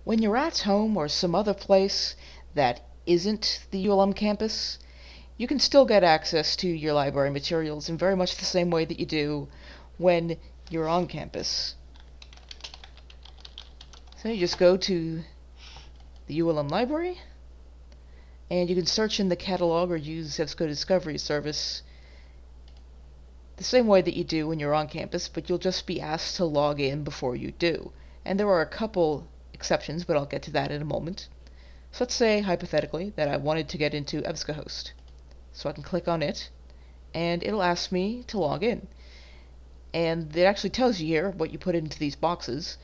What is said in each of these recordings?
When you're at home or some other place that isn't the ULM campus, you can still get access to your library materials in very much the same way that you do when you're on campus. So you just go to the ULM library, and you can search in the catalog or use EBSCO Discovery Service the same way that you do when you're on campus, but you'll just be asked to log in before you do. And there are a couple exceptions, but I'll get to that in a moment. So let's say, hypothetically, that I wanted to get into EBSCOhost. So I can click on it, and it'll ask me to log in. And it actually tells you here what you put into these boxes.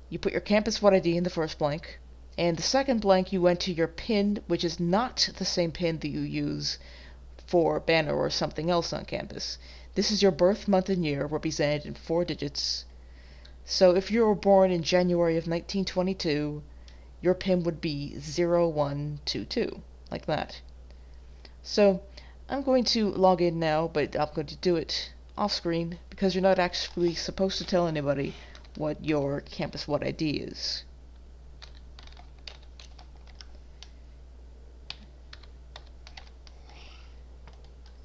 You put your campus wide ID in the first blank, and the second blank you enter your PIN, which is not the same PIN that you use for Banner or something else on campus. This is your birth month and year represented in 4 digits. So if you were born in January of 1922, your PIN would be 0122, like that. So I'm going to log in now, but I'm going to do it off screen because you're not actually supposed to tell anybody what your campus wide ID is.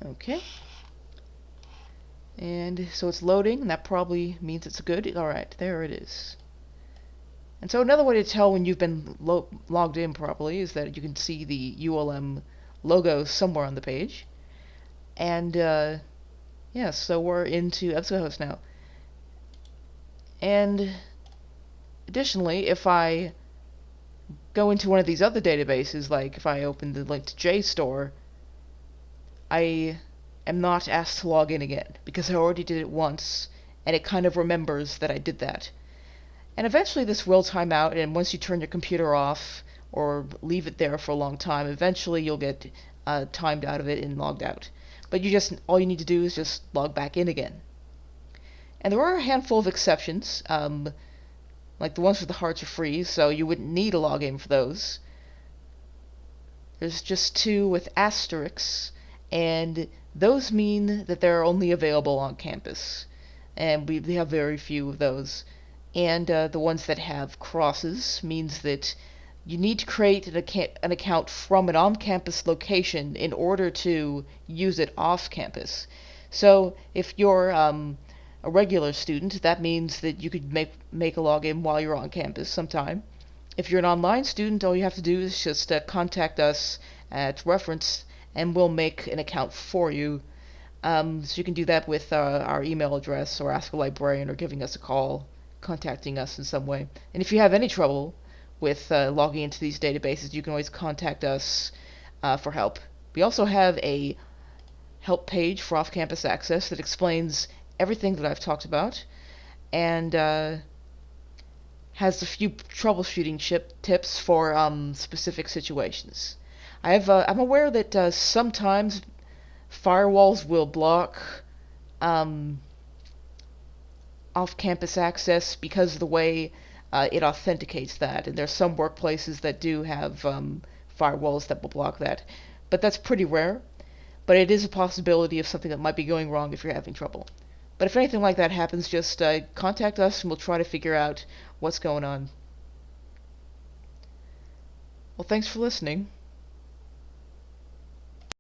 Okay. And so it's loading, and that probably means it's good. Alright, there it is. And so another way to tell when you've been logged in properly is that you can see the ULM logo somewhere on the page. And, yeah, so we're into EBSCOhost now. And additionally, if I go into one of these other databases, like if I open the link to JSTOR, I am not asked to log in again, because I already did it once, and it kind of remembers that I did that. And eventually this will time out, and once you turn your computer off, or leave it there for a long time, eventually you'll get timed out of it and logged out. But all you need to do is just log back in again. And there are a handful of exceptions, like the ones with the hearts are free, so you wouldn't need a login for those. There's just 2 with asterisks, and those mean that they're only available on campus. And we have very few of those. And the ones that have crosses means that you need to create an account from an on-campus location in order to use it off-campus. So if you're a regular student, that means that you could make a login while you're on campus sometime. If you're an online student, all you have to do is just contact us at reference, and we'll make an account for you. So you can do that with our email address, or ask a librarian, or giving us a call, contacting us in some way. And if you have any trouble with logging into these databases, you can always contact us for help. We also have a help page for off-campus access that explains everything that I've talked about, and has a few troubleshooting tips for specific situations. I'm aware that sometimes firewalls will block off-campus access because of the way it authenticates that, and there's some workplaces that do have firewalls that will block that. But that's pretty rare, but it is a possibility of something that might be going wrong if you're having trouble. But if anything like that happens, just contact us and we'll try to figure out what's going on. Well, thanks for listening.